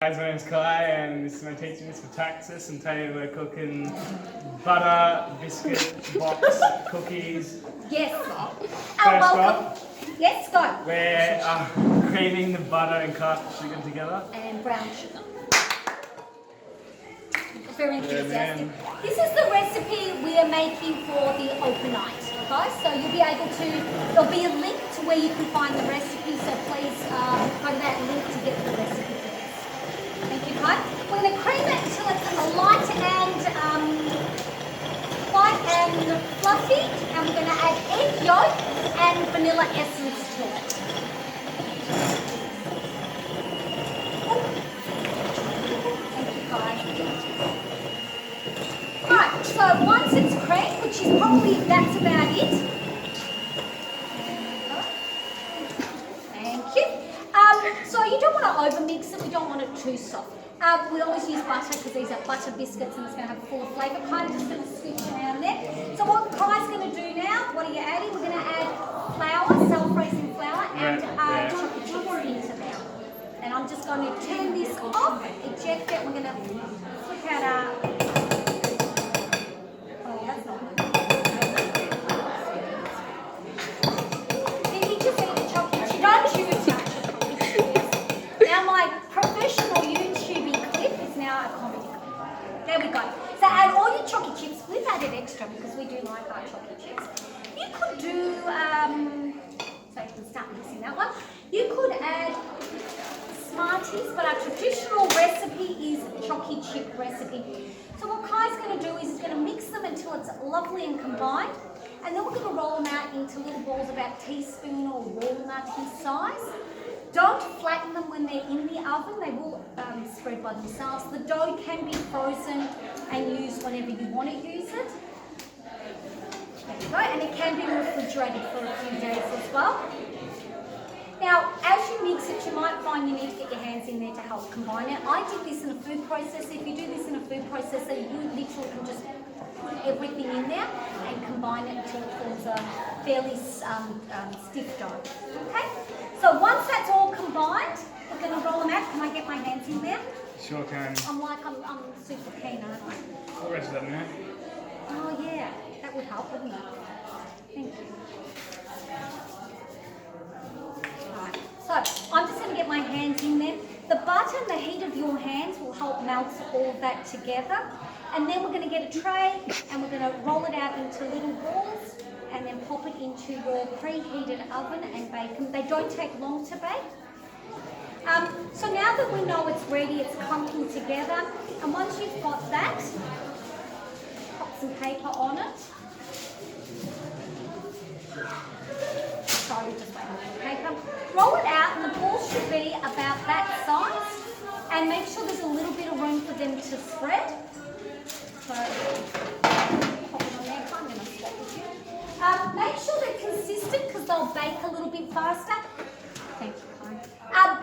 Guys, my name's Kai and this is my teaching for Texas, and today we're cooking butter, biscuit, box, cookies. Yes. First off, yes, Scott. we're creaming the butter and caster sugar together. And brown sugar. Very enthusiastic. Yeah, This is the recipe we are making for the open night, guys. So you'll be able to, there'll be a link to where you can find the recipe, so please go to that link to get the recipe for this. Thank you, Kai. We're going to cream it until it's light and fluffy, and we're going to add egg yolk and vanilla essence to it. Thank you, Kai. Alright, so once it's creamed, which is probably, that's about it. Thank you. So you don't want to over mix it, we don't want it too soft. We always use butter because these are butter biscuits and it's going to have full flavour. Kind of just going to scoop it around there. So what Kai's going to do now, what are you adding? We're going to add flour, self-raising flour, and chocolate chips into there. And I'm just going to turn this off, eject it. We're going to flick out our... Oh, that's not good. Then you just eat the chocolate. You don't chew it much. Now my professional YouTubing clip is now a comedy clip. There we go. So add all your chocolate chips. We've added extra because we do like our chocolate chips. You could do, so you can start mixing that one. You could add Smarties, but our traditional recipe is Choc Chip recipe. So what Kai's going to do is he's going to mix them until it's lovely and combined. And then we're going to roll them out into little balls about teaspoon or walnut-y size. Don't flatten them when they're in the oven, they will spread by themselves. The dough can be frozen and used whenever you want to use it. There you go, and it can be refrigerated for a few days as well. Now, as you mix it, you might find you need to get your hands in there to help combine it. I did this in a food processor. If you do this in a food processor, you literally can just put everything in there and combine it until it forms a fairly stiff dough. Okay? So once that's all combined, we're going to roll them out. Can I get my hands in there? Sure can. I'm super keen, aren't I? I'll rest that now. Oh yeah, that would help, wouldn't it? Thank you. Alright, so I'm just going to get my hands in there. The butter and the heat of your hands will help melt all of that together. And then we're going to get a tray and we're going to roll it out into little balls and then pop it into your preheated oven and bake them. They don't take long to bake. So now that we know it's ready, it's clumping together, and once you've got that, pop some paper on it. Sorry, just waiting for the paper. Roll it out, and the balls should be about that size, and make sure there's a little bit of room for them to spread. So, pop it on there. I'm going to swap with you. Make sure they're consistent because they'll bake a little bit faster. Thank you, Kai.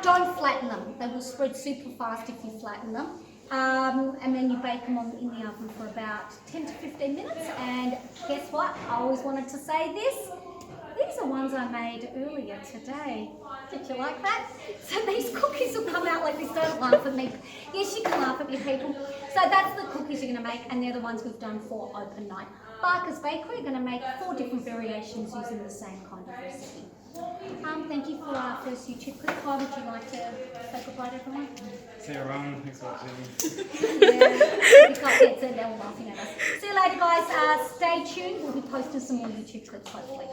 Don't flatten them. They will spread super fast if you flatten them. And then you bake them in the oven for about 10 to 15 minutes. And guess what? I always wanted to say this. These are ones I made earlier today. Did you like that? So these cookies will come out like this. Don't laugh at me. Yes, you can laugh at me, people. So that's the cookies you're going to make, and they're the ones we've done for open night. Barker's Bakery are going to make 4 different variations using the same kind of recipe. Thank you for our first YouTube clip. Kai, would you like to say goodbye to everyone? See you around. Thanks for watching. Yeah, we can't get it. They're all laughing at us. See you later, guys. Stay tuned. We'll be posting some more YouTube clips hopefully.